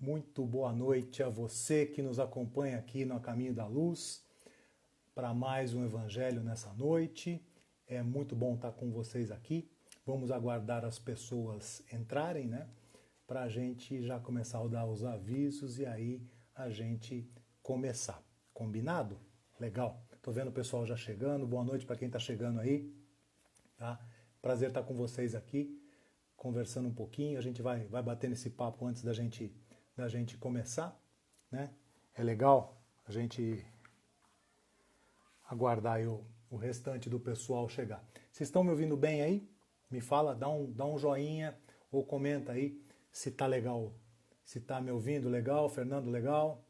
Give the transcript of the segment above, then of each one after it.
Muito boa noite a você que nos acompanha aqui no Caminho da Luz para mais um Evangelho nessa noite. É muito bom estar com vocês aqui. Vamos aguardar as pessoas entrarem, né? Para a gente já começar a dar os avisos e aí a gente começar. Combinado? Legal. Tô vendo o pessoal já chegando. Boa noite para quem está chegando aí. Tá? Prazer estar com vocês aqui, conversando um pouquinho. A gente vai bater nesse papo antes da gente começar, né? É legal a gente aguardar aí o restante do pessoal chegar. Vocês estão me ouvindo bem aí? Me fala, dá um joinha ou comenta aí se tá legal, se tá me ouvindo legal, Fernando legal.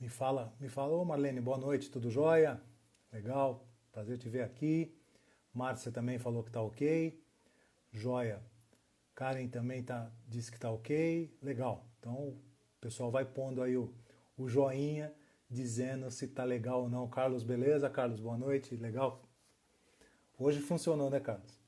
Me fala, ô Marlene, boa noite, tudo jóia? Legal, prazer te ver aqui. Márcia também falou que tá ok. Jóia. Karen também disse que tá ok. Legal. Então o pessoal vai pondo aí o joinha, dizendo se tá legal ou não. Carlos, beleza? Carlos, boa noite. Legal? Hoje funcionou, né, Carlos?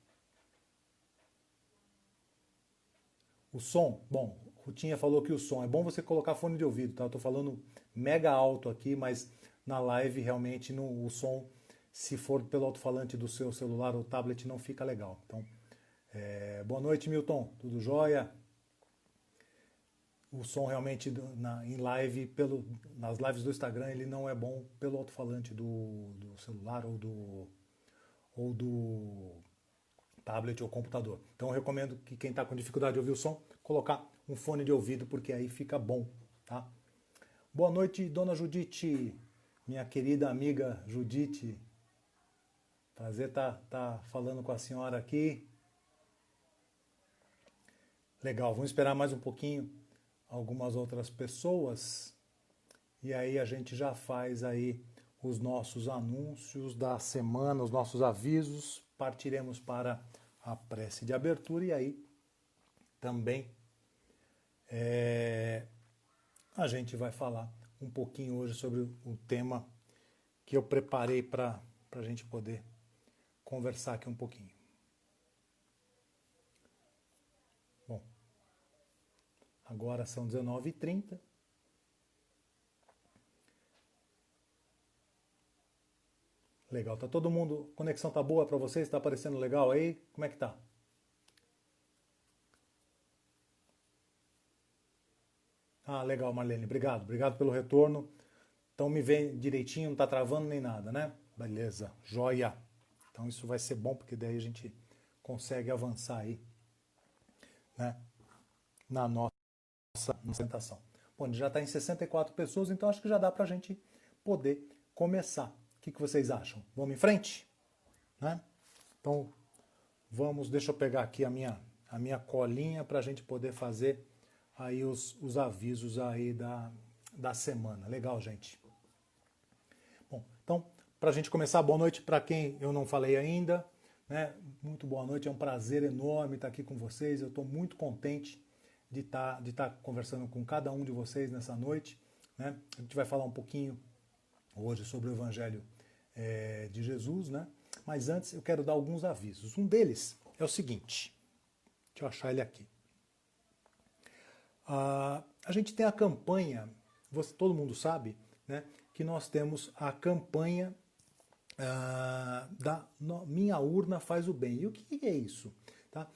O som, bom, Rutinha falou que o som, é bom você colocar fone de ouvido, tá? Eu tô falando mega alto aqui, mas na live realmente o som, se for pelo alto-falante do seu celular ou tablet, não fica legal. Então, boa noite, Milton, tudo jóia? O som realmente em live, nas lives do Instagram, ele não é bom pelo alto-falante do celular ou do tablet ou computador. Então eu recomendo que quem está com dificuldade de ouvir o som, colocar um fone de ouvido, porque aí fica bom, tá? Boa noite, dona Judite, minha querida amiga Judite. Prazer tá falando com a senhora aqui. Legal, vamos esperar mais um pouquinho algumas outras pessoas e aí a gente já faz aí os nossos anúncios da semana, os nossos avisos. Partiremos para a prece de abertura e aí também a gente vai falar um pouquinho hoje sobre o tema que eu preparei para a gente poder conversar aqui um pouquinho. Bom, agora são 19h30. Legal, tá todo mundo, conexão tá boa para vocês? Tá aparecendo legal aí? Como é que tá? Ah, legal, Marlene, obrigado pelo retorno. Então me vê direitinho, não tá travando nem nada, né? Beleza, joia. Então isso vai ser bom, porque daí a gente consegue avançar aí, né? Na nossa apresentação. Bom, já está em 64 pessoas, então acho que já dá para a gente poder começar. O que vocês acham? Vamos em frente? Né? Então, deixa eu pegar aqui a minha colinha para a gente poder fazer aí os avisos aí da semana. Legal, gente? Bom, então, para a gente começar, boa noite para quem eu não falei ainda, né? Muito boa noite, é um prazer enorme estar aqui com vocês, eu estou muito contente de estar conversando com cada um de vocês nessa noite, né? A gente vai falar um pouquinho hoje sobre o Evangelho de Jesus, né? Mas antes eu quero dar alguns avisos. Um deles é o seguinte, deixa eu achar ele aqui. A gente tem a campanha, todo mundo sabe, né? Que nós temos a campanha Minha Urna Faz o Bem. E o que é isso? Tá?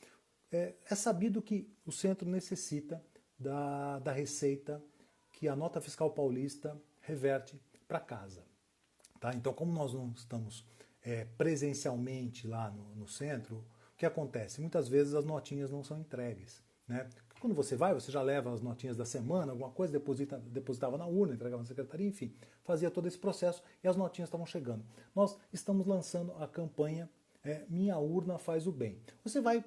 É sabido que o centro necessita da receita que a Nota Fiscal Paulista reverte para casa. Tá? Então, como nós não estamos presencialmente lá no centro, o que acontece? Muitas vezes as notinhas não são entregues. Né? Quando você vai, você já leva as notinhas da semana, alguma coisa, depositava na urna, entregava na secretaria, enfim, fazia todo esse processo e as notinhas estavam chegando. Nós estamos lançando a campanha Minha Urna Faz o Bem. Você vai...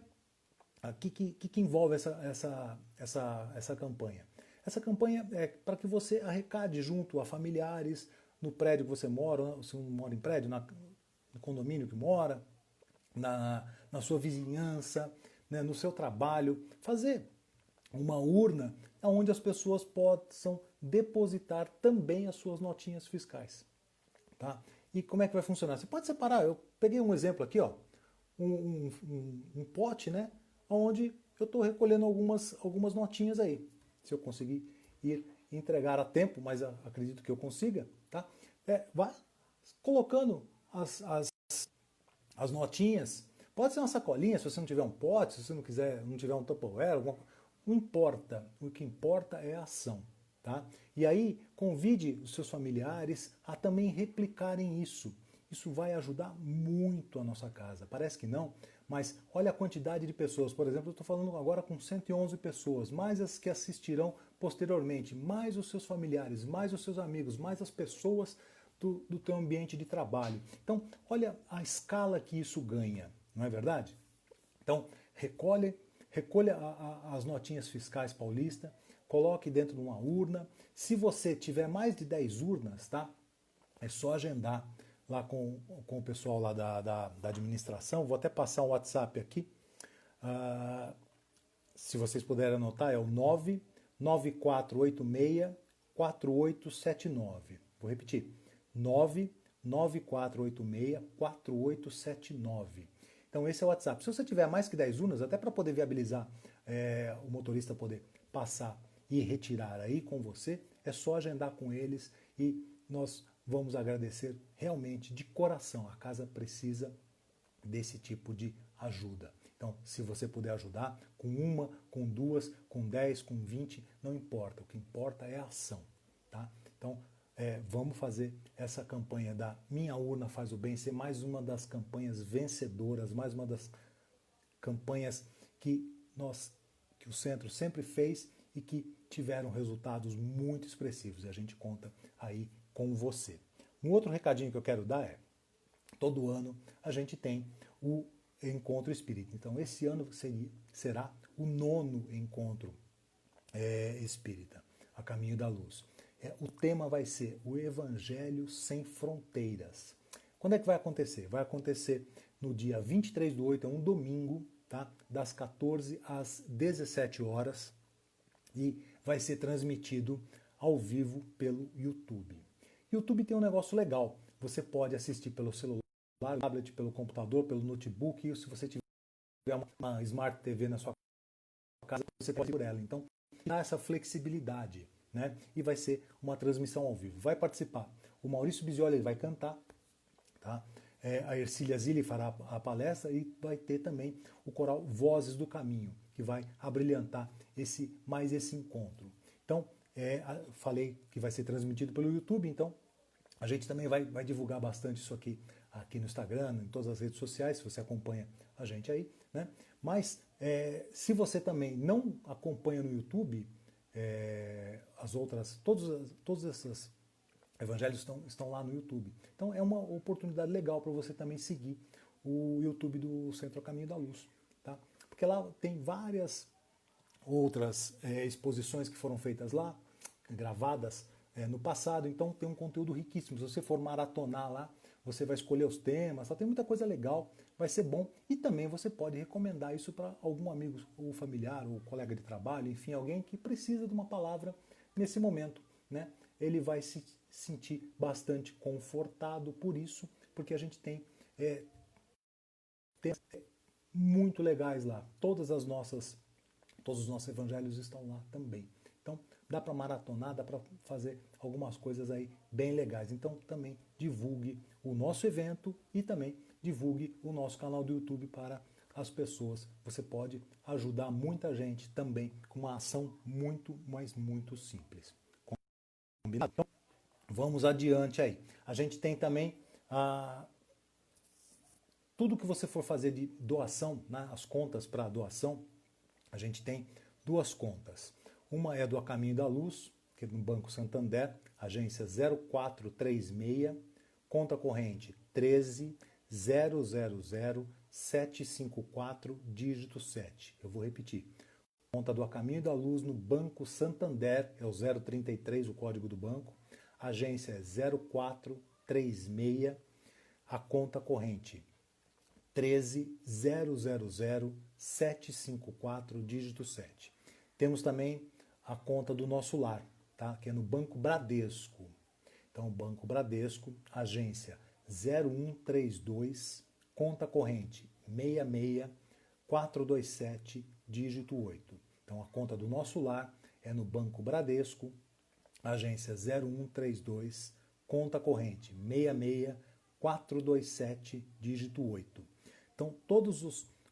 O que envolve essa campanha? Essa campanha é para que você arrecade junto a familiares no prédio que você mora, se não mora em prédio, no condomínio que mora, na sua vizinhança, né, no seu trabalho, fazer uma urna onde as pessoas possam depositar também as suas notinhas fiscais. Tá? E como é que vai funcionar? Você pode separar, eu peguei um exemplo aqui, ó, um pote, né, onde eu estou recolhendo algumas notinhas aí. se eu conseguir ir entregar a tempo, mas acredito que eu consiga, tá? Vai colocando as notinhas. Pode ser uma sacolinha, se você não tiver um pote, se você não tiver um Tupperware, não importa. O que importa é a ação, tá? E aí, convide os seus familiares a também replicarem isso. Isso vai ajudar muito a nossa casa. Parece que não, mas olha a quantidade de pessoas. Por exemplo, eu estou falando agora com 111 pessoas, mais as que assistirão posteriormente, mais os seus familiares, mais os seus amigos, mais as pessoas do teu ambiente de trabalho. Então, olha a escala que isso ganha, não é verdade? Então, recolha as notinhas fiscais paulista, coloque dentro de uma urna. Se você tiver mais de 10 urnas, tá? É só agendar lá com o pessoal lá da administração. Vou até passar um WhatsApp aqui. Se vocês puderem anotar, é o 99486-4879. Vou repetir. 99486-4879. Então esse é o WhatsApp. Se você tiver mais que 10 urnas, até para poder viabilizar o motorista poder passar e retirar aí com você, é só agendar com eles e nós vamos agradecer realmente de coração. A casa precisa desse tipo de ajuda. Então, se você puder ajudar com uma, com duas, com 10, com 20, não importa. O que importa é a ação, tá? Então, vamos fazer essa campanha da Minha Urna Faz o Bem ser mais uma das campanhas vencedoras, mais uma das campanhas que o Centro sempre fez e que tiveram resultados muito expressivos. E a gente conta aí com você. Um outro recadinho que eu quero dar é, todo ano a gente tem o Encontro Espírita. Então esse ano será o 9º Encontro Espírita, a Caminho da Luz. O tema vai ser o Evangelho Sem Fronteiras. Quando é que vai acontecer? Vai acontecer no dia 23/8, é um domingo, tá? Das 14 às 17 horas e vai ser transmitido ao vivo pelo YouTube. YouTube tem um negócio legal, você pode assistir pelo celular, tablet, pelo computador, pelo notebook, e se você tiver uma Smart TV na sua casa, você pode ir por ela. Então, dá essa flexibilidade, né? E vai ser uma transmissão ao vivo. Vai participar o Maurício Biscioli, ele vai cantar, tá? A Ercília Zilli fará a palestra e vai ter também o coral Vozes do Caminho, que vai abrilhantar esse encontro. Então, falei que vai ser transmitido pelo YouTube, então a gente também vai divulgar bastante isso aqui no Instagram, em todas as redes sociais, se você acompanha a gente aí, né? Mas se você também não acompanha no YouTube, todos esses evangelhos estão lá no YouTube. Então é uma oportunidade legal para você também seguir o YouTube do Centro Caminho da Luz, tá? Porque lá tem várias outras exposições que foram feitas lá, gravadas no passado, então tem um conteúdo riquíssimo. Se você for maratonar lá, você vai escolher os temas, tem muita coisa legal, vai ser bom. E também você pode recomendar isso para algum amigo, ou familiar, ou colega de trabalho, enfim, alguém que precisa de uma palavra nesse momento, né? Ele vai se sentir bastante confortado por isso, porque a gente tem temas muito legais lá. Todos os nossos evangelhos estão lá também. Então, dá para maratonar, dá para fazer algumas coisas aí bem legais. Então, também divulgue o nosso evento e também divulgue o nosso canal do YouTube para as pessoas. Você pode ajudar muita gente também com uma ação muito, mas muito simples. Combinado? Então, vamos adiante aí. A gente tem também tudo que você for fazer de doação, né, as contas para doação, a gente tem 2 contas. Uma é do A Caminho da Luz, que é no Banco Santander, agência 0436, conta corrente 13000754, dígito 7. Eu vou repetir. Conta do A Caminho da Luz no Banco Santander, é o 033, o código do banco. Agência é 0436, a conta corrente 13000754, dígito 7. Temos também a conta do Nosso Lar, tá? Que é no Banco Bradesco. Então, Banco Bradesco, agência 0132, conta corrente 66427, dígito 8. Então, a conta do Nosso Lar é no Banco Bradesco, agência 0132, conta corrente 66427, dígito 8. Então, todos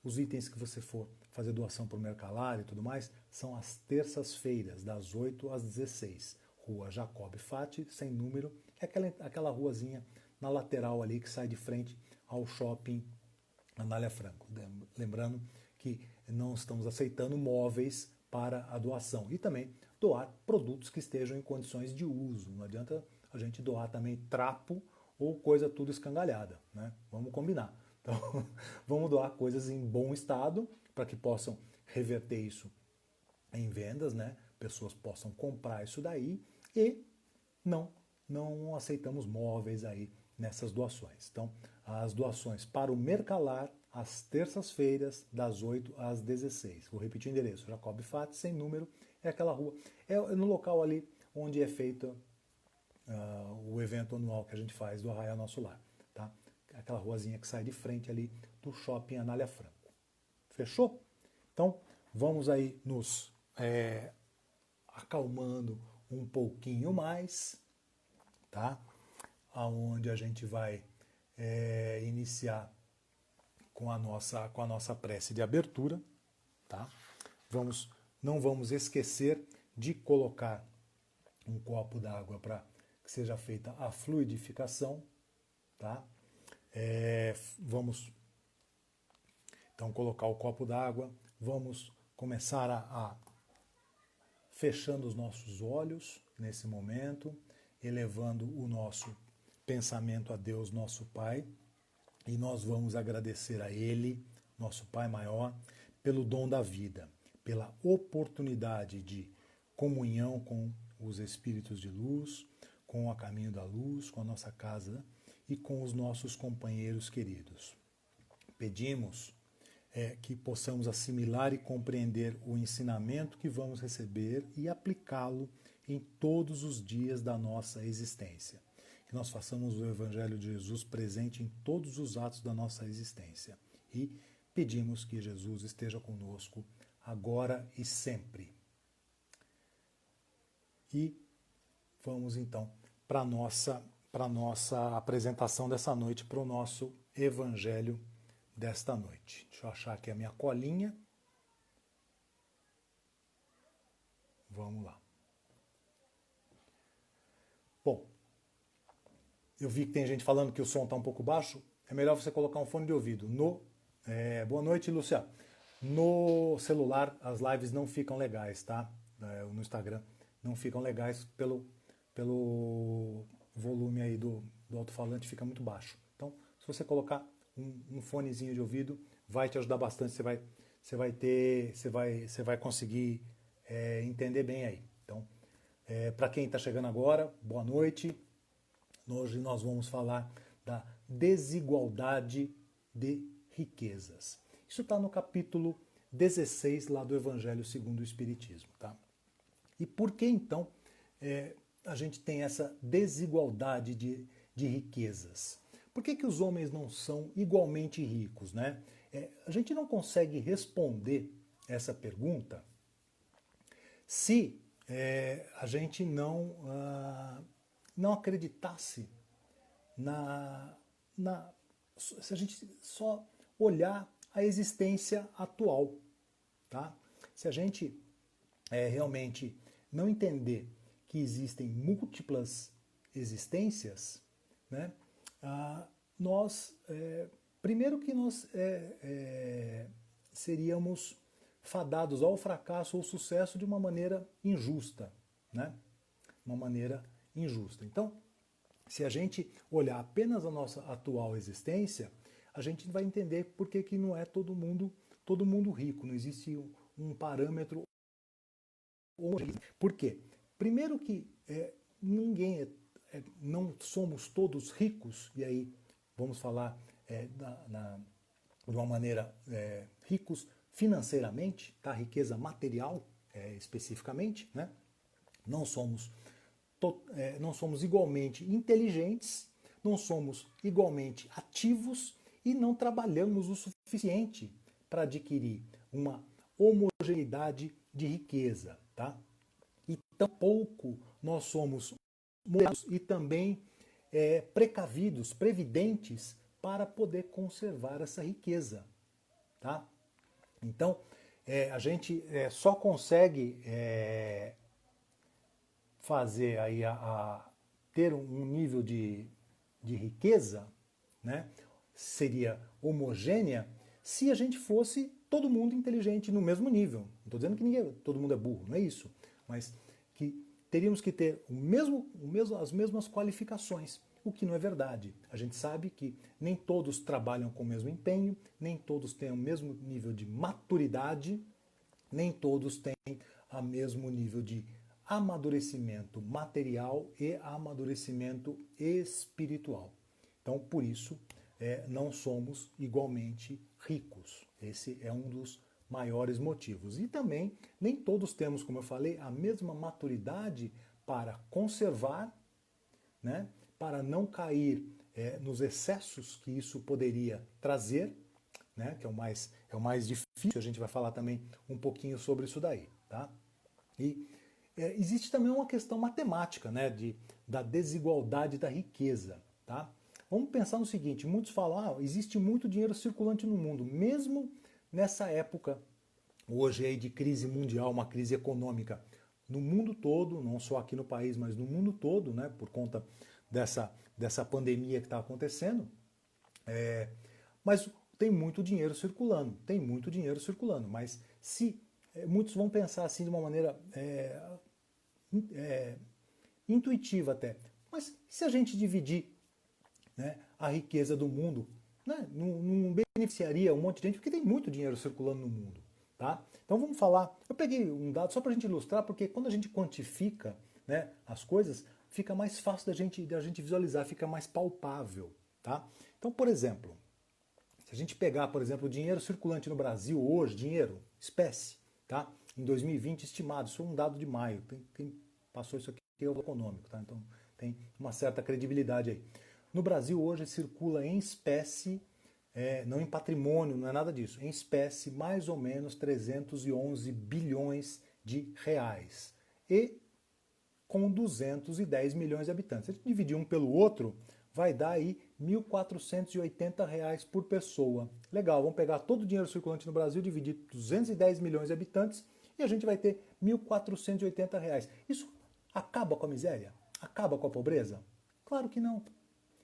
os itens que você for fazer doação para o Mercalar e tudo mais, são às terças-feiras, das 8 às 16. Rua Jacob Fati, sem número, é aquela ruazinha na lateral ali que sai de frente ao shopping Anália Franco. Lembrando que não estamos aceitando móveis para a doação. E também doar produtos que estejam em condições de uso. Não adianta a gente doar também trapo ou coisa tudo escangalhada, né? Vamos combinar. Então, vamos doar coisas em bom estado para que possam reverter isso em vendas, né? Pessoas possam comprar isso daí e não aceitamos móveis aí nessas doações. Então, as doações para o Mercalar, às terças-feiras, das 8 às 16. Vou repetir o endereço, Jacob Fati, sem número, é aquela rua. É no local ali onde é feito o evento anual que a gente faz do Arraial Nosso Lar. Tá? Aquela ruazinha que sai de frente ali do shopping Anália Franco. Fechou? Então, vamos aí nos acalmando um pouquinho mais, tá? Aonde a gente vai iniciar com a nossa prece de abertura, tá? Não vamos esquecer de colocar um copo d'água para que seja feita a fluidificação, tá? Vamos então colocar o copo d'água, vamos começar a fechando os nossos olhos nesse momento, elevando o nosso pensamento a Deus, nosso Pai, e nós vamos agradecer a Ele, nosso Pai maior, pelo dom da vida, pela oportunidade de comunhão com os espíritos de luz, com o caminho da luz, com a nossa casa e com os nossos companheiros queridos. Pedimos que possamos assimilar e compreender o ensinamento que vamos receber e aplicá-lo em todos os dias da nossa existência. Que nós façamos o Evangelho de Jesus presente em todos os atos da nossa existência. E pedimos que Jesus esteja conosco agora e sempre. E vamos então para a nossa apresentação dessa noite, para o nosso Evangelho desta noite. Deixa eu achar aqui a minha colinha. Vamos lá. Bom, eu vi que tem gente falando que o som está um pouco baixo. É melhor você colocar um fone de ouvido. Boa noite, Lúcia. No celular, as lives não ficam legais, tá? No Instagram, não ficam legais pelo volume aí do alto-falante, fica muito baixo. Então, se você colocar um fonezinho de ouvido, vai te ajudar bastante, você vai conseguir entender bem aí. Então, para quem está chegando agora, boa noite. Hoje nós vamos falar da desigualdade de riquezas. Isso está no capítulo 16 lá do Evangelho segundo o Espiritismo. Tá? E por que então a gente tem essa desigualdade de riquezas? Por que os homens não são igualmente ricos, né? A gente não consegue responder essa pergunta se a gente não acreditasse se a gente só olhar a existência atual, tá? Se a gente realmente não entender que existem múltiplas existências, né? Primeiro que nós seríamos fadados ao fracasso ou sucesso de uma maneira injusta, né? Uma maneira injusta. Então, se a gente olhar apenas a nossa atual existência, a gente vai entender por que não é todo mundo rico, não existe um parâmetro. Por quê? Primeiro que não somos todos ricos, e aí vamos falar de uma maneira ricos financeiramente, tá? Riqueza material especificamente, né? Não somos igualmente inteligentes, não somos igualmente ativos e não trabalhamos o suficiente para adquirir uma homogeneidade de riqueza, tá? e tampouco nós somos moderados e também precavidos, previdentes para poder conservar essa riqueza, tá? Então, a gente só consegue fazer aí ter um nível de riqueza, né? Seria homogênea se a gente fosse todo mundo inteligente no mesmo nível. Não estou dizendo que todo mundo é burro, não é isso. Mas que teríamos que ter as mesmas qualificações, o que não é verdade. A gente sabe que nem todos trabalham com o mesmo empenho, nem todos têm o mesmo nível de maturidade, nem todos têm o mesmo nível de amadurecimento material e amadurecimento espiritual. Então, por isso, não somos igualmente ricos. Esse é um dos maiores motivos. E também, nem todos temos, como eu falei, a mesma maturidade para conservar, né, para não cair nos excessos que isso poderia trazer, né, que é o mais difícil. A gente vai falar também um pouquinho sobre isso daí, tá? E existe também uma questão matemática, né, da desigualdade da riqueza, tá? Vamos pensar no seguinte, muitos falam, existe muito dinheiro circulante no mundo, mesmo nessa época, hoje aí de crise mundial, uma crise econômica no mundo todo, não só aqui no país, mas no mundo todo, né, por conta dessa pandemia que está acontecendo, mas tem muito dinheiro circulando, mas se muitos vão pensar assim de uma maneira intuitiva até, mas se a gente dividir, né, a riqueza do mundo, né, não beneficiaria um monte de gente, porque tem muito dinheiro circulando no mundo, tá? Então vamos falar, eu peguei um dado só para a gente ilustrar, porque quando a gente quantifica, né, as coisas, fica mais fácil da gente visualizar, fica mais palpável, tá? Então, por exemplo, se a gente pegar, por exemplo, o dinheiro circulante no Brasil hoje, dinheiro, espécie, tá? Em 2020 estimado, isso é um dado de maio, quem passou isso aqui é o econômico, tá? Então tem uma certa credibilidade aí. No Brasil hoje circula em espécie, não em patrimônio, não é nada disso, em espécie mais ou menos 311 bilhões de reais. E com 210 milhões de habitantes. Se a gente dividir um pelo outro, vai dar aí R$ 1.480 por pessoa. Legal, vamos pegar todo o dinheiro circulante no Brasil, dividir 210 milhões de habitantes e a gente vai ter R$ 1.480. Isso acaba com a miséria? Acaba com a pobreza? Claro que não.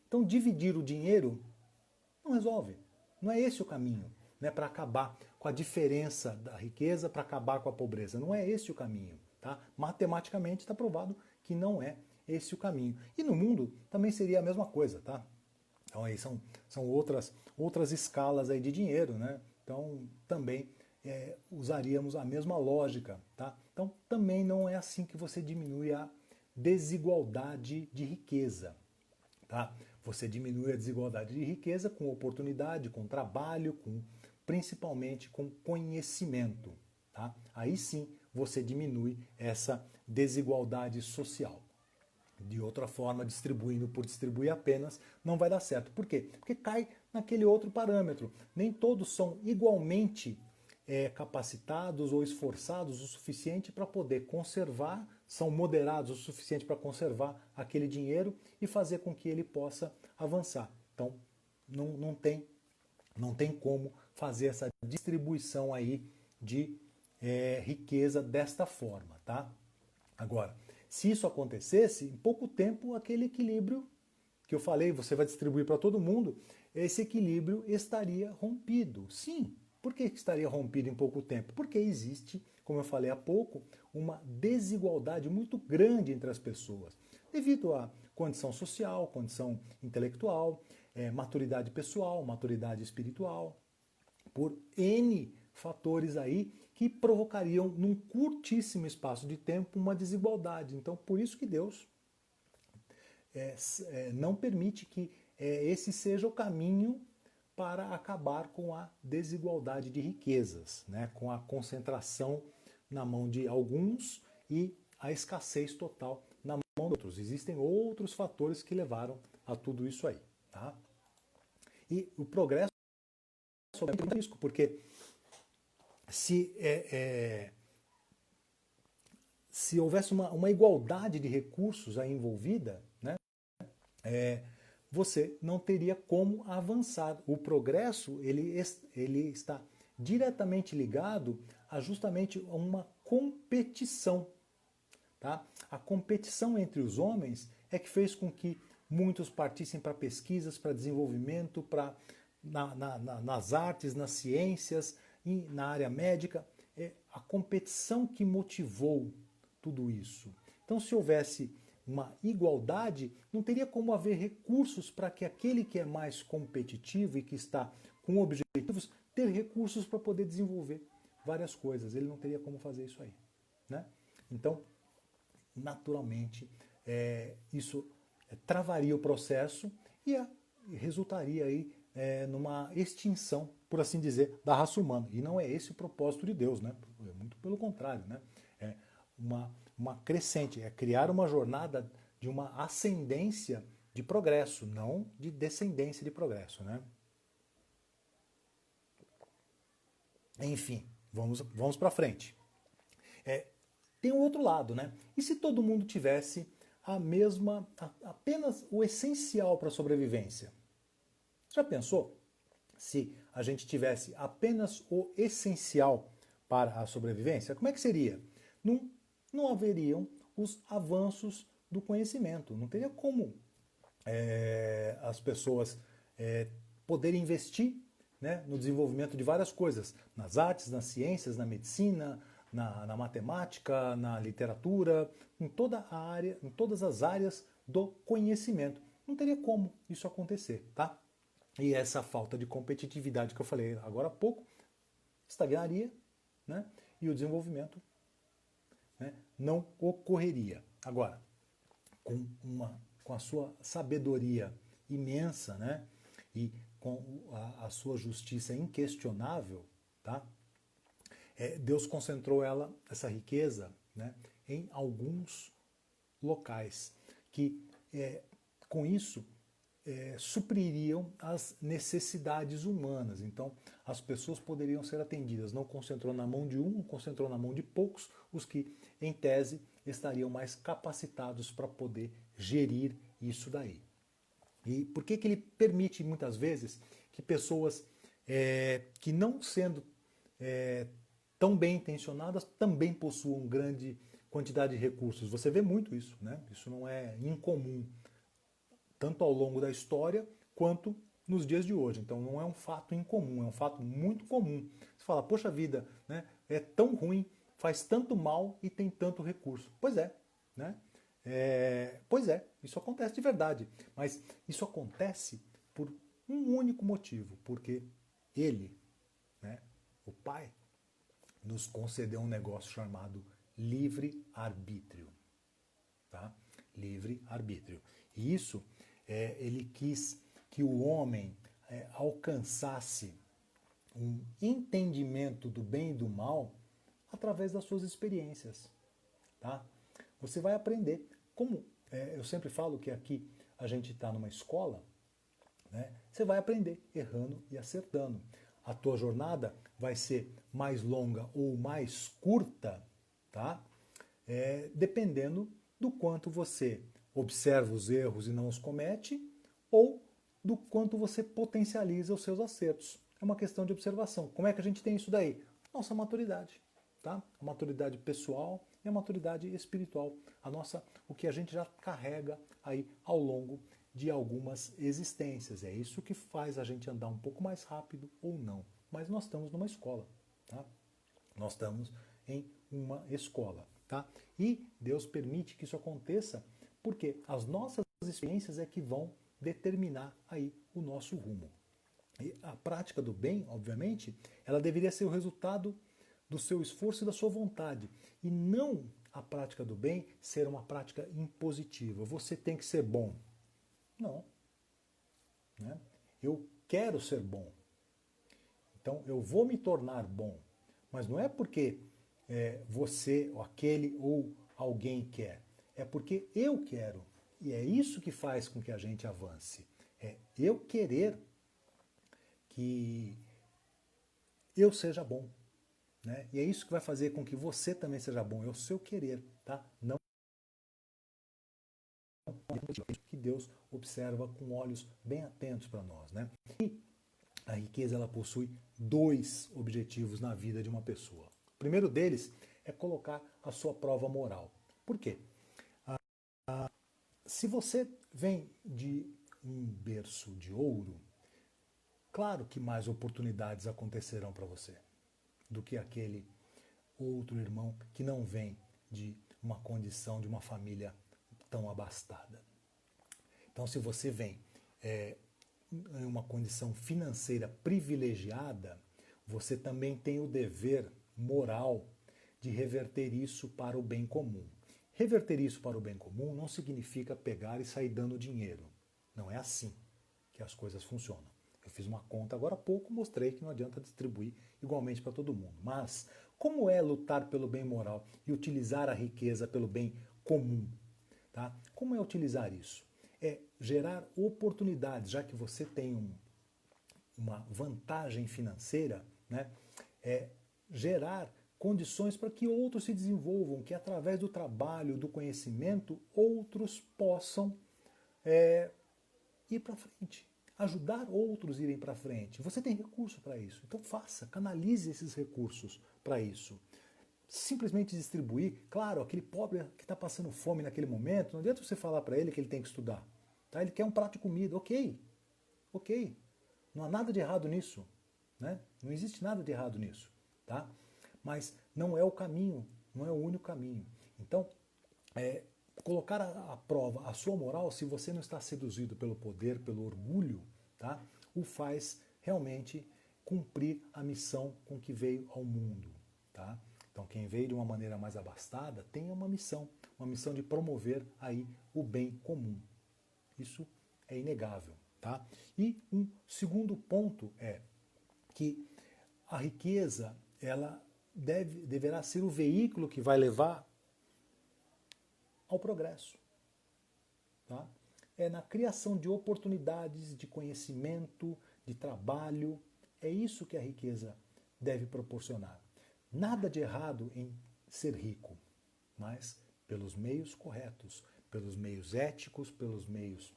Então dividir o dinheiro não resolve. Não é esse o caminho, né, para acabar com a diferença da riqueza, para acabar com a pobreza. Não é esse o caminho. Tá? Matematicamente está provado que não é esse o caminho. E no mundo também seria a mesma coisa, tá? Então aí são outras escalas aí de dinheiro, né? Então também usaríamos a mesma lógica, tá? Então também não é assim que você diminui a desigualdade de riqueza, tá? Você diminui a desigualdade de riqueza com oportunidade, com trabalho, principalmente com conhecimento, tá? Aí sim você diminui essa desigualdade social. De outra forma, distribuindo por distribuir apenas, não vai dar certo. Por quê? Porque cai naquele outro parâmetro. Nem todos são igualmente capacitados ou esforçados o suficiente para poder conservar, são moderados o suficiente para conservar aquele dinheiro e fazer com que ele possa avançar. Então, não tem como fazer essa distribuição aí de riqueza desta forma, tá? Agora, se isso acontecesse, em pouco tempo aquele equilíbrio que eu falei, você vai distribuir para todo mundo, esse equilíbrio estaria rompido. Sim, por que estaria rompido em pouco tempo? Porque existe, como eu falei há pouco, uma desigualdade muito grande entre as pessoas, devido à condição social, condição intelectual, maturidade pessoal, maturidade espiritual, por N fatores aí que provocariam num curtíssimo espaço de tempo uma desigualdade. Então, por isso que Deus não permite que esse seja o caminho para acabar com a desigualdade de riquezas, né? Com a concentração na mão de alguns e a escassez total na mão de outros. Existem outros fatores que levaram a tudo isso aí. Tá? E o progresso é um risco, porque se se houvesse uma igualdade de recursos aí envolvida, né, você não teria como avançar. O progresso ele está diretamente ligado a justamente uma competição. Tá? A competição entre os homens é que fez com que muitos partissem para pesquisas, para desenvolvimento, nas artes, nas ciências, na área médica. É a competição que motivou tudo isso. Então, se houvesse uma igualdade, não teria como haver recursos para que aquele que é mais competitivo e que está com objetivos, ter recursos para poder desenvolver várias coisas. Ele não teria como fazer isso aí. Né? Então, naturalmente, isso travaria o processo e resultaria aí numa extinção, por assim dizer, da raça humana. E não é esse o propósito de Deus, né? Muito pelo contrário, né? É uma crescente, é criar uma jornada de uma ascendência de progresso, não de descendência de progresso, né? Enfim, vamos para frente. Tem um outro lado, né? E se todo mundo tivesse apenas o essencial para a sobrevivência? Já pensou se a gente tivesse apenas o essencial para a sobrevivência? Como é que seria? Não haveriam os avanços do conhecimento. Não teria como as pessoas poderem investir, né, no desenvolvimento de várias coisas, nas artes, nas ciências, na medicina, na matemática, na literatura, em todas as áreas do conhecimento. Não teria como isso acontecer, tá? E essa falta de competitividade que eu falei agora há pouco estagnaria, né? E o desenvolvimento, né, não ocorreria. Agora, com a sua sabedoria imensa, né, e com a sua justiça inquestionável, tá? Deus concentrou essa riqueza, né, em alguns locais que, com isso, supririam as necessidades humanas. Então, as pessoas poderiam ser atendidas. Não concentrou na mão de um, concentrou na mão de poucos, os que, em tese, estariam mais capacitados para poder gerir isso daí. E por que ele permite, muitas vezes, que pessoas que não sendo tão bem intencionadas também possuam grande quantidade de recursos? Você vê muito isso, né? Isso não é incomum, tanto ao longo da história quanto nos dias de hoje. Então não é um fato incomum, é um fato muito comum. Você fala, poxa vida, né, é tão ruim, faz tanto mal e tem tanto recurso. Pois é, né? Pois é, isso acontece de verdade. Mas isso acontece por um único motivo, porque ele, né, o Pai, nos concedeu um negócio chamado livre-arbítrio. Tá? Livre-arbítrio. E isso, ele quis que o homem alcançasse um entendimento do bem e do mal através das suas experiências. Tá? Você vai aprender. Como eu sempre falo que aqui a gente está numa escola, né? Você vai aprender errando e acertando. A tua jornada vai ser mais longa ou mais curta, tá? Dependendo do quanto você observa os erros e não os comete, ou do quanto você potencializa os seus acertos. É uma questão de observação. Como é que a gente tem isso daí? Nossa maturidade, tá? A maturidade pessoal e a maturidade espiritual. O que a gente já carrega aí ao longo de algumas existências. É isso que faz a gente andar um pouco mais rápido ou não. Mas nós estamos numa escola, tá? Nós estamos em uma escola, tá? E Deus permite que isso aconteça porque as nossas experiências é que vão determinar aí o nosso rumo. E a prática do bem, obviamente, ela deveria ser o resultado do seu esforço e da sua vontade, e não a prática do bem ser uma prática impositiva. Você tem que ser bom. Não. Né? Eu quero ser bom. Então eu vou me tornar bom. Mas não é porque você, ou aquele ou alguém quer. É porque eu quero. E é isso que faz com que a gente avance. É eu querer que eu seja bom. né? E é isso que vai fazer com que você também seja bom, é o seu querer, tá? Não que Deus observa com olhos bem atentos para nós, né? E a riqueza ela possui dois objetivos na vida de uma pessoa. O primeiro deles é colocar a sua prova moral. Por quê? Se você vem de um berço de ouro, claro que mais oportunidades acontecerão para você do que aquele outro irmão que não vem de uma condição de uma família tão abastada. Então, se você vem em uma condição financeira privilegiada, você também tem o dever moral de reverter isso para o bem comum. Reverter isso para o bem comum não significa pegar e sair dando dinheiro. Não é assim que as coisas funcionam. Eu fiz uma conta agora há pouco, mostrei que não adianta distribuir igualmente para todo mundo. Mas como é lutar pelo bem moral e utilizar a riqueza pelo bem comum? Tá? Como é utilizar isso? É gerar oportunidades, já que você tem uma vantagem financeira, né? É gerar condições para que outros se desenvolvam, que através do trabalho, do conhecimento, outros possam ir para frente, ajudar outros a irem para frente. Você tem recurso para isso, então faça, canalize esses recursos para isso. Simplesmente distribuir, claro, aquele pobre que está passando fome naquele momento, não adianta você falar para ele que ele tem que estudar. Tá? Ele quer um prato de comida, ok, não há nada de errado nisso, né? Não existe nada de errado nisso, tá? Mas não é o caminho, não é o único caminho. Então, colocar à prova a sua moral, se você não está seduzido pelo poder, pelo orgulho, tá? O faz realmente cumprir a missão com que veio ao mundo, tá? Então, quem veio de uma maneira mais abastada tem uma missão de promover aí o bem comum. Isso é inegável, tá? E um segundo ponto é que a riqueza, ela deverá ser o veículo que vai levar ao progresso, tá? É na criação de oportunidades, de conhecimento, de trabalho, é isso que a riqueza deve proporcionar. Nada de errado em ser rico, mas pelos meios corretos, pelos meios éticos, pelos meios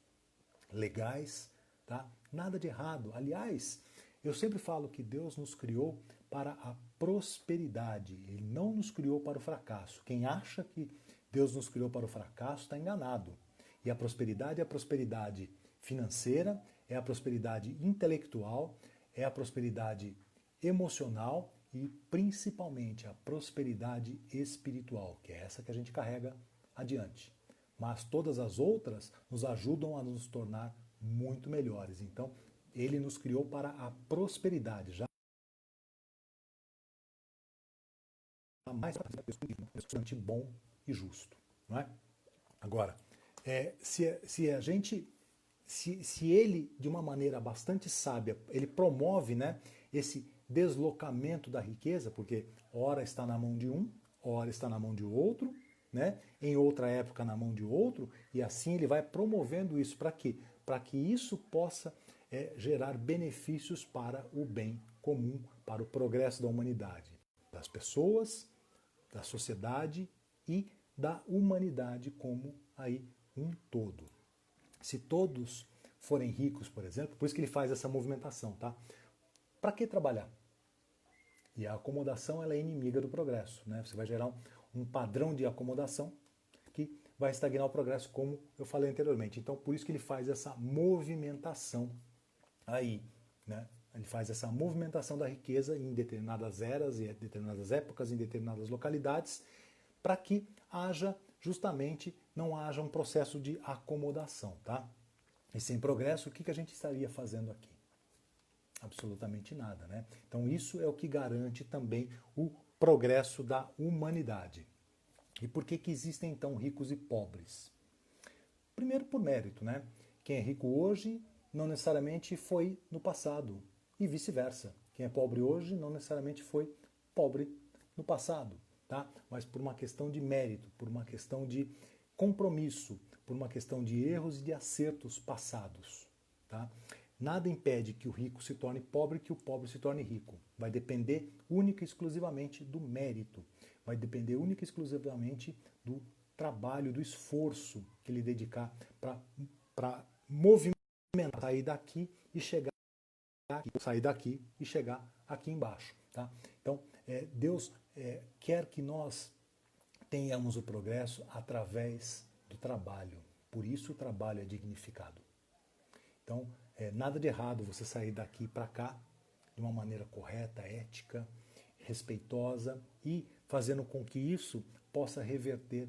legais, tá? Nada de errado. Aliás, eu sempre falo que Deus nos criou para a prosperidade. Ele não nos criou para o fracasso. Quem acha que Deus nos criou para o fracasso está enganado. E a prosperidade é a prosperidade financeira, é a prosperidade intelectual, é a prosperidade emocional e principalmente a prosperidade espiritual, que é essa que a gente carrega adiante. Mas todas as outras nos ajudam a nos tornar muito melhores. Então, ele nos criou para a prosperidade, já mais bastante bom e justo, não é? Agora, se a gente, se ele de uma maneira bastante sábia, ele promove, né, esse deslocamento da riqueza, porque ora está na mão de um, ora está na mão de outro, né, em outra época na mão de outro, e assim ele vai promovendo isso para quê? Para que isso possa gerar benefícios para o bem comum, para o progresso da humanidade, das pessoas, da sociedade e da humanidade como aí um todo. Se todos forem ricos, por exemplo, por isso que ele faz essa movimentação, tá? Para que trabalhar? E a acomodação ela é inimiga do progresso, né? Você vai gerar um padrão de acomodação que vai estagnar o progresso, como eu falei anteriormente. Então, por isso que ele faz essa movimentação aí, né? Ele faz essa movimentação da riqueza em determinadas eras, em determinadas épocas, em determinadas localidades, para que haja, justamente, não haja um processo de acomodação, tá? E sem progresso, o que a gente estaria fazendo aqui? Absolutamente nada, né? Então isso é o que garante também o progresso da humanidade. E por que existem então ricos e pobres? Primeiro por mérito, né? Quem é rico hoje não necessariamente foi no passado e vice-versa. Quem é pobre hoje não necessariamente foi pobre no passado, tá? Mas por uma questão de mérito, por uma questão de compromisso, por uma questão de erros e de acertos passados, tá? Nada impede que o rico se torne pobre, que o pobre se torne rico. Vai depender única e exclusivamente do mérito. Vai depender única e exclusivamente do trabalho, do esforço que ele dedicar para movimentar, sair daqui e chegar aqui, sair daqui e chegar aqui embaixo. Tá? Então, Deus quer que nós tenhamos o progresso através do trabalho. Por isso o trabalho é dignificado. Então, nada de errado você sair daqui para cá de uma maneira correta, ética, respeitosa e fazendo com que isso possa reverter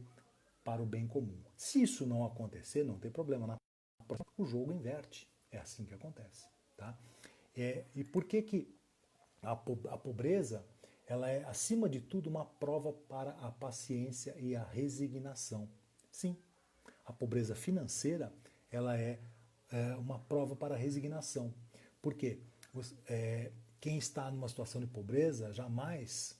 para o bem comum. Se isso não acontecer, não tem problema. Na próxima, o jogo inverte. É assim que acontece. Tá? E por que a pobreza ela é, acima de tudo, uma prova para a paciência e a resignação? Sim, a pobreza financeira ela é uma prova para a resignação. Por quê? Quem está numa situação de pobreza jamais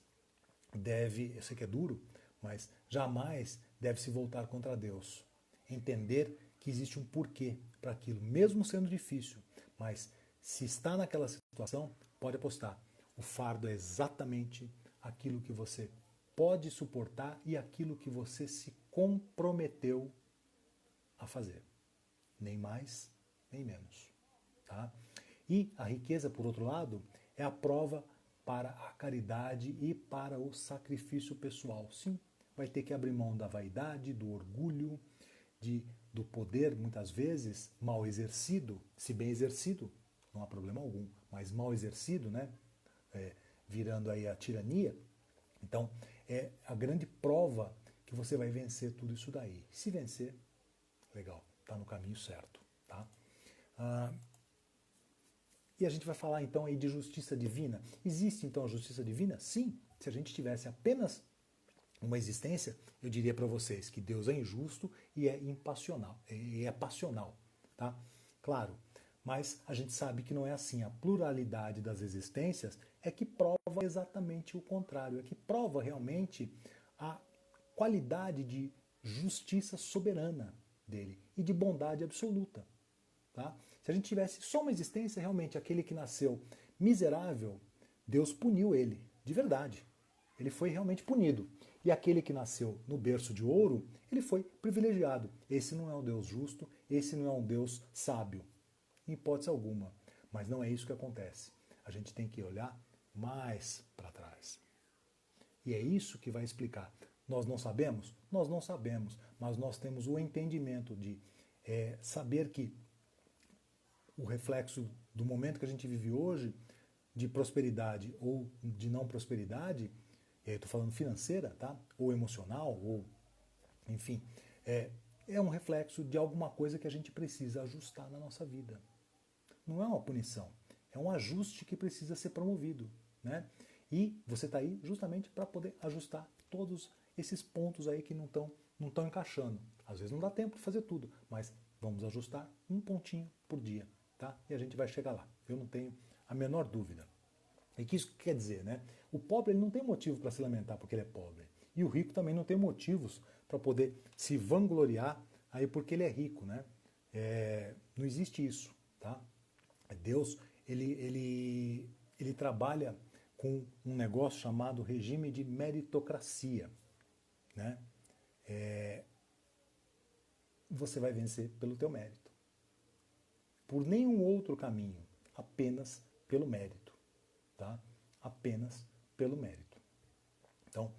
deve, eu sei que é duro, mas jamais deve se voltar contra Deus. Entender que existe um porquê para aquilo, mesmo sendo difícil. Mas se está naquela situação, pode apostar. O fardo é exatamente aquilo que você pode suportar e aquilo que você se comprometeu a fazer. Nem mais, nem menos. Tá? E a riqueza, por outro lado, é a prova para a caridade e para o sacrifício pessoal. Sim, vai ter que abrir mão da vaidade, do orgulho, do poder, muitas vezes, mal exercido. Se bem exercido, não há problema algum, mas mal exercido, né? Virando aí a tirania. Então, é a grande prova que você vai vencer tudo isso daí. Se vencer, legal, está no caminho certo. Tá? E a gente vai falar então aí de justiça divina. Existe então a justiça divina? Sim. Se a gente tivesse apenas uma existência, eu diria para vocês que Deus é injusto e é impassional, e é passional, tá? Claro, mas a gente sabe que não é assim. A pluralidade das existências é que prova exatamente o contrário, é que prova realmente a qualidade de justiça soberana dele e de bondade absoluta. Tá? Se a gente tivesse só uma existência, realmente aquele que nasceu miserável, Deus puniu ele, de verdade. Ele foi realmente punido. E aquele que nasceu no berço de ouro, ele foi privilegiado. Esse não é um Deus justo, esse não é um Deus sábio, em hipótese alguma. Mas não é isso que acontece. A gente tem que olhar mais para trás. E é isso que vai explicar. Nós não sabemos? Nós não sabemos, mas nós temos o entendimento de saber que o reflexo do momento que a gente vive hoje, de prosperidade ou de não prosperidade, e aí eu estou falando financeira, tá? Ou emocional, ou enfim, é um reflexo de alguma coisa que a gente precisa ajustar na nossa vida. Não é uma punição, é um ajuste que precisa ser promovido, né? E você está aí justamente para poder ajustar todos esses pontos aí que não estão encaixando. Às vezes não dá tempo de fazer tudo, mas vamos ajustar um pontinho por dia, tá? E a gente vai chegar lá. Eu não tenho a menor dúvida. E que isso quer dizer, né? O pobre ele não tem motivo para se lamentar porque ele é pobre. E o rico também não tem motivos para poder se vangloriar aí porque ele é rico, né? Não existe isso, tá? Deus, ele trabalha com um negócio chamado regime de meritocracia, né? Você vai vencer pelo teu mérito. Por nenhum outro caminho, apenas pelo mérito, tá? Apenas pelo mérito. Então,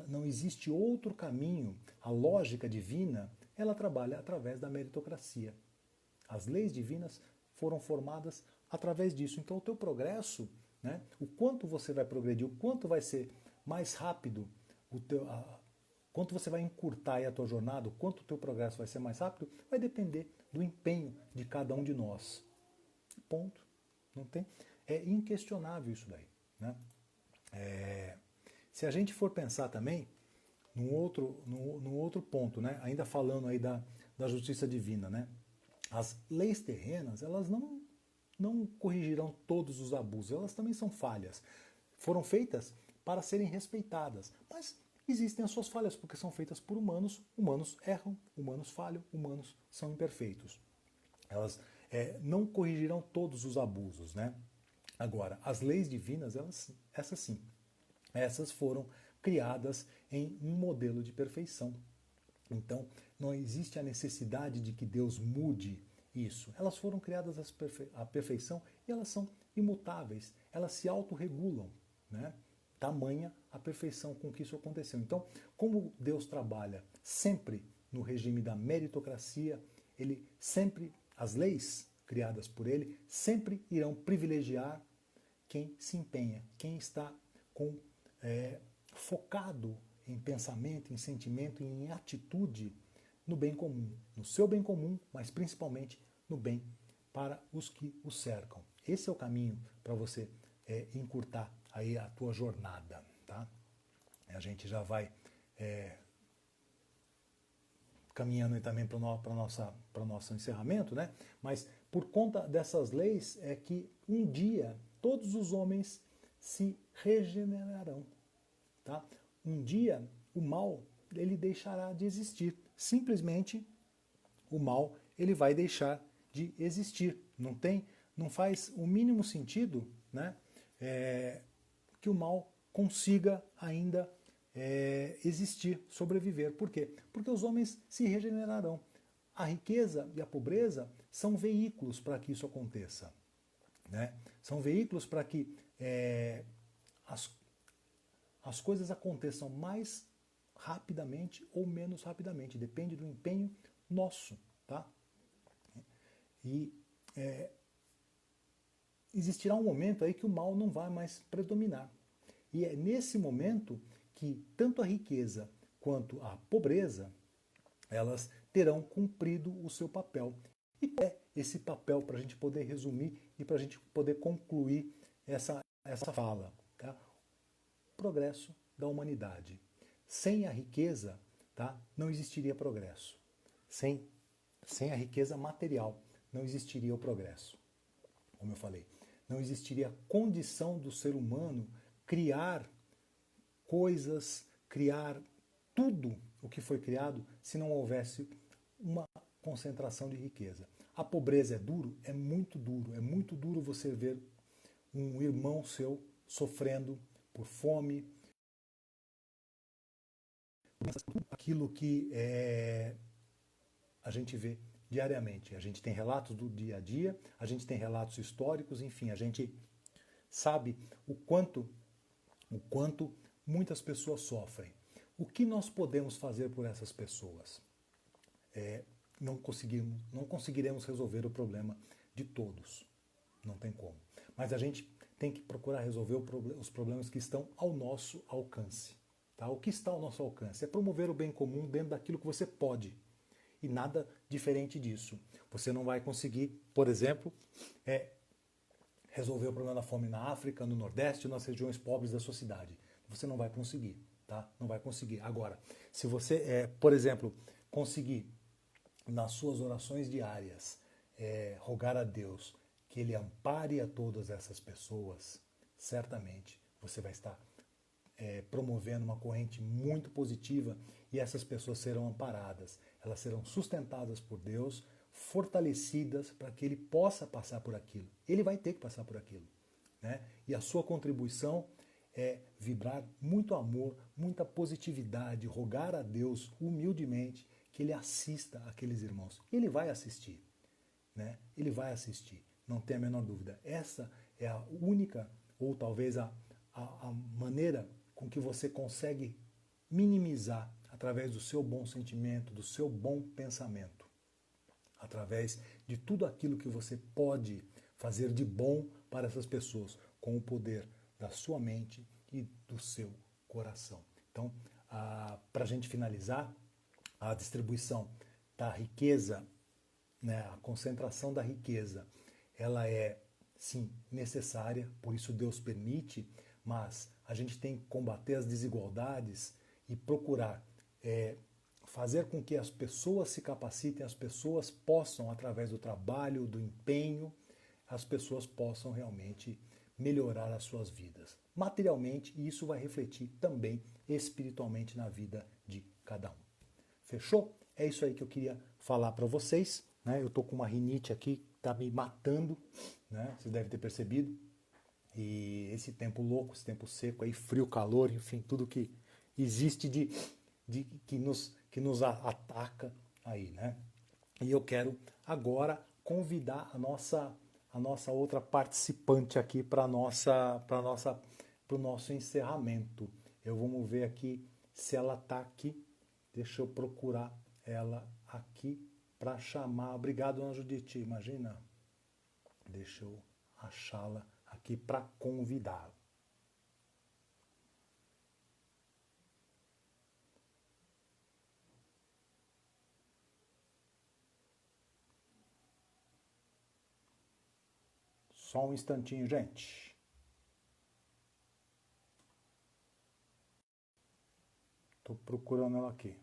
não existe outro caminho. A lógica divina, ela trabalha através da meritocracia. As leis divinas foram formadas através disso. Então, o teu progresso, né, o quanto você vai progredir, o quanto vai ser mais rápido, quanto você vai encurtar aí a tua jornada, o quanto o teu progresso vai ser mais rápido, vai depender do empenho de cada um de nós. Ponto. Não tem? É inquestionável isso daí. Né? Se a gente for pensar também num outro ponto, né? Ainda falando aí da justiça divina, né? As leis terrenas, elas não corrigirão todos os abusos, elas também são falhas. Foram feitas para serem respeitadas, mas existem as suas falhas, porque são feitas por humanos, humanos erram, humanos falham, humanos são imperfeitos. não corrigirão todos os abusos, né? Agora, as leis divinas, essas sim, essas foram criadas em um modelo de perfeição. Então, não existe a necessidade de que Deus mude isso. Elas foram criadas à perfeição e elas são imutáveis, elas se autorregulam, né? Tamanha a perfeição com que isso aconteceu. Então, como Deus trabalha sempre no regime da meritocracia, as leis criadas por ele sempre irão privilegiar quem se empenha, quem está focado em pensamento, em sentimento e em atitude no bem comum, no seu bem comum, mas principalmente no bem para os que o cercam. Esse é o caminho para você encurtar aí a tua jornada, tá? A gente já vai caminhando aí também para o nosso encerramento, né? Mas por conta dessas leis é que um dia todos os homens se regenerarão, tá? Um dia o mal ele deixará de existir. Simplesmente o mal ele vai deixar de existir. Não faz o mínimo sentido, né? Que o mal consiga ainda existir, sobreviver. Por quê? Porque os homens se regenerarão. A riqueza e a pobreza são veículos para que isso aconteça, né? São veículos para que as coisas aconteçam mais rapidamente ou menos rapidamente. Depende do empenho nosso, tá? E existirá um momento aí que o mal não vai mais predominar. E é nesse momento que tanto a riqueza quanto a pobreza, elas terão cumprido o seu papel. E é esse papel para a gente poder resumir e para a gente poder concluir essa fala, tá? Progresso da humanidade. Sem a riqueza, tá, não existiria progresso. Sem a riqueza material, não existiria o progresso. Como eu falei, não existiria condição do ser humano criar coisas, criar tudo o que foi criado se não houvesse uma concentração de riqueza. A pobreza é duro? É muito duro. É muito duro você ver um irmão seu sofrendo por fome, aquilo que a gente vê diariamente. A gente tem relatos do dia a dia, a gente tem relatos históricos, enfim, a gente sabe o quanto muitas pessoas sofrem. O que nós podemos fazer por essas pessoas? Não conseguiremos resolver o problema de todos. Não tem como. Mas a gente tem que procurar resolver os problemas que estão ao nosso alcance. Tá? O que está ao nosso alcance é promover o bem comum dentro daquilo que você pode. E nada diferente disso. Você não vai conseguir, por exemplo, resolver o problema da fome na África, no Nordeste, nas regiões pobres da sua cidade. Você não vai conseguir, tá? Não vai conseguir. Agora, se você, por exemplo, conseguir nas suas orações diárias rogar a Deus que Ele ampare a todas essas pessoas, certamente você vai estar promovendo uma corrente muito positiva e essas pessoas serão amparadas, elas serão sustentadas por Deus, fortalecidas para que Ele possa passar por aquilo. Ele vai ter que passar por aquilo, né? E a sua contribuição é vibrar muito amor, muita positividade, rogar a Deus humildemente que Ele assista aqueles irmãos. Ele vai assistir, né? Ele vai assistir, não tem a menor dúvida. Essa é a única, ou talvez a maneira com que você consegue minimizar através do seu bom sentimento, do seu bom pensamento, através de tudo aquilo que você pode fazer de bom para essas pessoas, com o poder da sua mente e do seu coração. Então, para a gente finalizar, a distribuição da riqueza, né, a concentração da riqueza, ela é, sim, necessária, por isso Deus permite, mas a gente tem que combater as desigualdades e procurar fazer com que as pessoas se capacitem, as pessoas possam, através do trabalho, do empenho, as pessoas possam realmente melhorar as suas vidas materialmente, e isso vai refletir também espiritualmente na vida de cada um. Fechou? É isso aí que eu queria falar para vocês, né? Eu estou com uma rinite aqui tá me matando, né? Você deve ter percebido. E esse tempo louco, esse tempo seco, aí frio, calor, enfim, tudo que existe que nos ataca aí, né? E eu quero agora convidar a nossa outra participante aqui para o nosso encerramento. Vamos ver aqui se ela está aqui. Deixa eu procurar ela aqui para chamar. Obrigado, Ana Judite. Imagina. Deixa eu achá-la aqui para convidá-la. Só um instantinho, gente. Estou procurando ela aqui.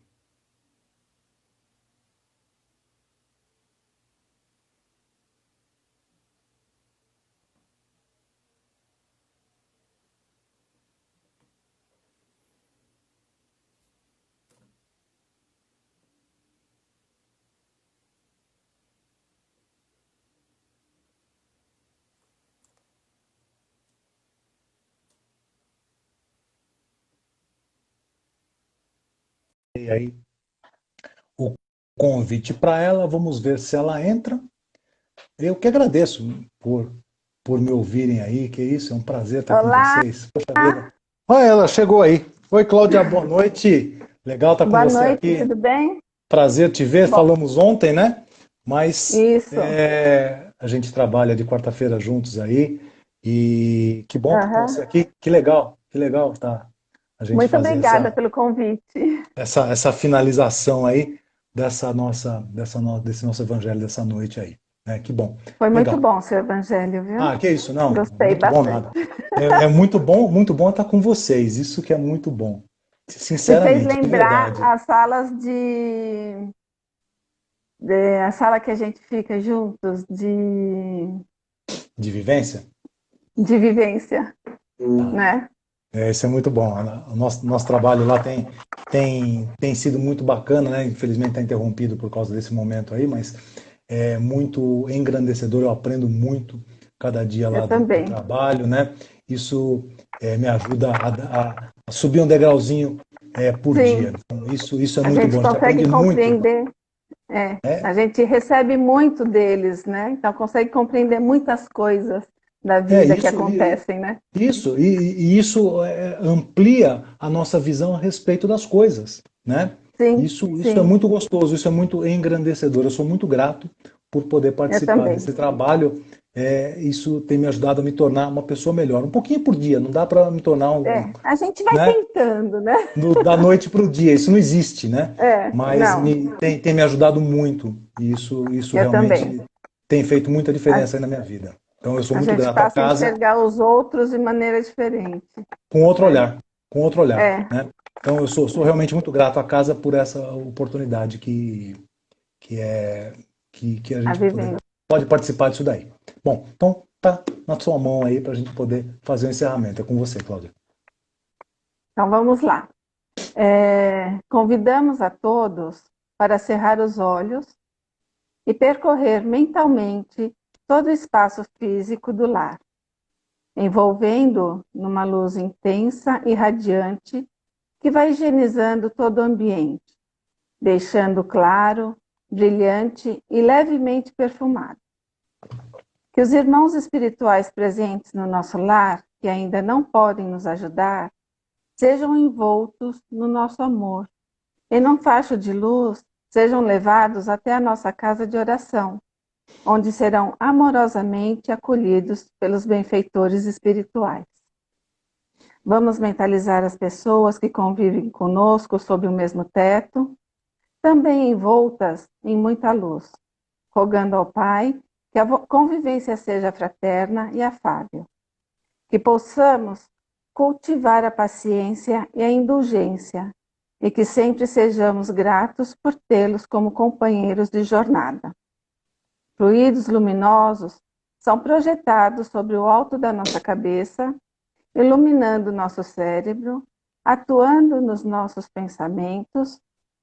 E aí, o convite para ela, vamos ver se ela entra. Eu que agradeço por me ouvirem aí, que isso, é um prazer estar com Olá, vocês. Poxa vida. Olha, ela chegou aí. Oi, Cláudia, boa noite. Legal estar com boa você noite, aqui. tudo bem? Prazer te ver. Bom, Falamos ontem, né? Mas isso. a gente trabalha de quarta-feira juntos aí. E que bom estar com você Aham. aqui. Que legal tá a gente Muito fazer obrigada pelo convite. essa finalização aí desse nosso evangelho dessa noite aí. Né? Que bom. Foi muito Legal. bom o seu evangelho, viu? Ah, que isso, não, Gostei muito bom bastante. nada. É muito bom estar com vocês, isso que é muito bom. Me fez Sinceramente, de lembrar verdade. as salas a sala que a gente fica juntos De vivência? de vivência, né? Isso é muito bom. O nosso trabalho lá tem sido muito bacana, né? Infelizmente está interrompido por causa desse momento aí, mas é muito engrandecedor. Eu aprendo muito cada dia Eu lá do também. trabalho, né? Isso me ajuda a subir um degrauzinho por dia. Sim, Então, isso é a muito gente bom. A gente consegue aprende muito. compreender, a gente recebe muito deles, né? Então consegue compreender muitas coisas da É vida que isso, acontecem, né? e isso amplia a nossa visão a respeito das coisas, né? Sim, Isso é sim, muito gostoso, isso é muito engrandecedor. Eu sou muito grato por poder eu participar também. desse trabalho. Isso tem me ajudado a me tornar uma pessoa melhor, um pouquinho por dia. Não dá para me tornar A gente vai né? tentando, né? Da noite para o dia. Isso não existe, né? Mas Não, tem me ajudado muito. E isso eu também. realmente tem feito muita A, diferença aí na minha vida. Então eu sou a muito gente grato à passa a casa enxergar os outros de maneira diferente, com outro né? olhar, com outro olhar, É, né? Então eu sou realmente muito grato à casa por essa oportunidade que é que a a gente vivência. pode participar disso daí. Bom, então tá na sua mão aí para a gente poder fazer o encerramento. É com você, Cláudia. Então vamos lá. Convidamos a todos para cerrar os olhos e percorrer mentalmente todo o espaço físico do lar, envolvendo numa luz intensa e radiante que vai higienizando todo o ambiente, deixando claro, brilhante e levemente perfumado. Que os irmãos espirituais presentes no nosso lar, que ainda não podem nos ajudar, sejam envoltos no nosso amor e num facho de luz sejam levados até a nossa casa de oração, onde serão amorosamente acolhidos pelos benfeitores espirituais. Vamos mentalizar as pessoas que convivem conosco sob o mesmo teto, também envoltas em muita luz, rogando ao Pai que a convivência seja fraterna e afável, que possamos cultivar a paciência e a indulgência, e que sempre sejamos gratos por tê-los como companheiros de jornada. Fluidos luminosos são projetados sobre o alto da nossa cabeça, iluminando nosso cérebro, atuando nos nossos pensamentos,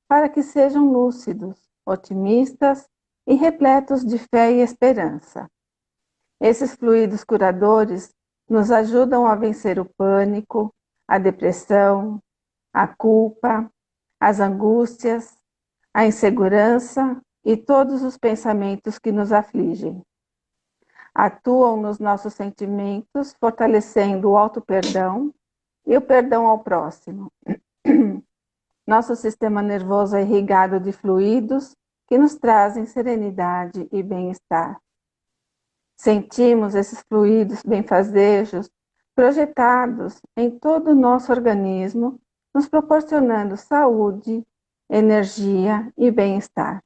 para que sejam lúcidos, otimistas e repletos de fé e esperança. Esses fluidos curadores nos ajudam a vencer o pânico, a depressão, a culpa, as angústias, a insegurança e todos os pensamentos que nos afligem. Atuam nos nossos sentimentos, fortalecendo o auto-perdão e o perdão ao próximo. Nosso sistema nervoso é irrigado de fluidos que nos trazem serenidade e bem-estar. Sentimos esses fluidos benfazejos projetados em todo o nosso organismo, nos proporcionando saúde, energia e bem-estar.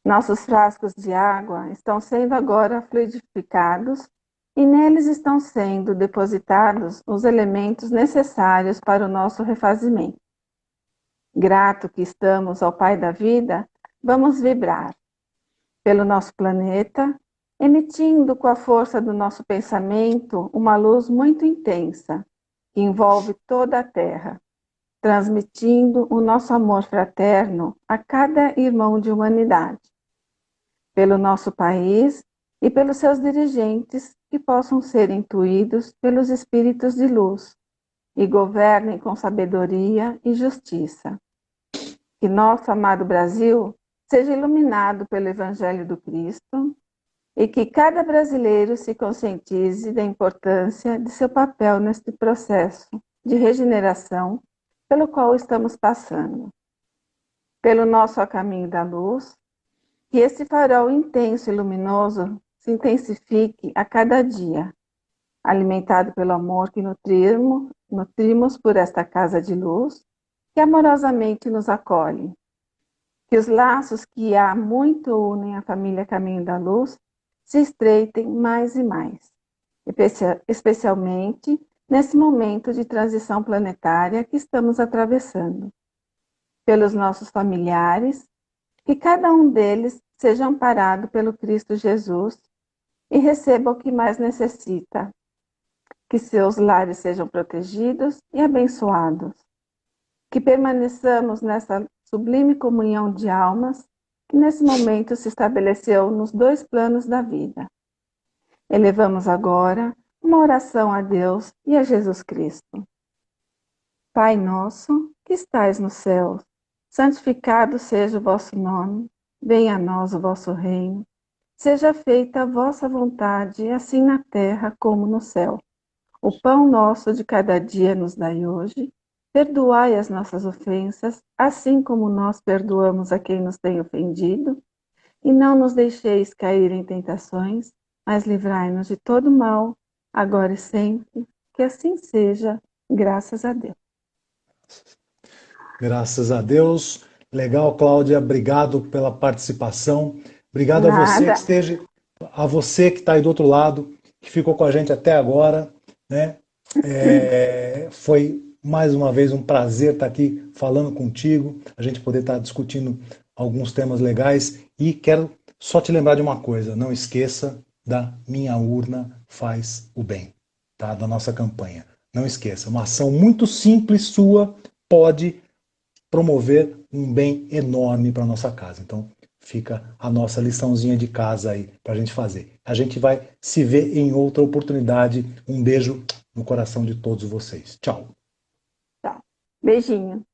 Nossos frascos de água estão sendo agora fluidificados e neles estão sendo depositados os elementos necessários para o nosso refazimento. Grato que estamos ao Pai da Vida, vamos vibrar pelo nosso planeta, emitindo com a força do nosso pensamento uma luz muito intensa, que envolve toda a Terra, transmitindo o nosso amor fraterno a cada irmão de humanidade, pelo nosso país e pelos seus dirigentes que possam ser intuídos pelos espíritos de luz e governem com sabedoria e justiça. Que nosso amado Brasil seja iluminado pelo Evangelho do Cristo e que cada brasileiro se conscientize da importância de seu papel neste processo de regeneração pelo qual estamos passando. Pelo nosso A Caminho da Luz, que esse farol intenso e luminoso se intensifique a cada dia, alimentado pelo amor que nutrimos por esta casa de luz, que amorosamente nos acolhe. Que os laços que há muito unem a família Caminho da Luz se estreitem mais e mais, especialmente nesse momento de transição planetária que estamos atravessando. Pelos nossos familiares, que cada um deles seja amparado pelo Cristo Jesus e receba o que mais necessita, que seus lares sejam protegidos e abençoados, que permaneçamos nessa sublime comunhão de almas que nesse momento se estabeleceu nos dois planos da vida. Elevamos agora uma oração a Deus e a Jesus Cristo. Pai nosso, que estais no céu, santificado seja o vosso nome, venha a nós o vosso reino, seja feita a vossa vontade, assim na terra como no céu. O pão nosso de cada dia nos dai hoje, perdoai as nossas ofensas, assim como nós perdoamos a quem nos tem ofendido, e não nos deixeis cair em tentações, mas livrai-nos de todo mal, agora e sempre, que assim seja, graças a Deus. Graças a Deus. Legal, Cláudia, obrigado pela participação. Obrigado a você que está aí do outro lado, que ficou com a gente até agora, né? Foi mais uma vez um prazer estar aqui falando contigo, a gente poder estar discutindo alguns temas legais e quero só te lembrar de uma coisa, não esqueça da Minha Urna Faz o Bem, tá? Da nossa campanha. Não esqueça, uma ação muito simples sua pode promover um bem enorme para a nossa casa. Então fica a nossa liçãozinha de casa aí para a gente fazer. A gente vai se ver em outra oportunidade. Um beijo no coração de todos vocês. Tchau. Tchau. Beijinho.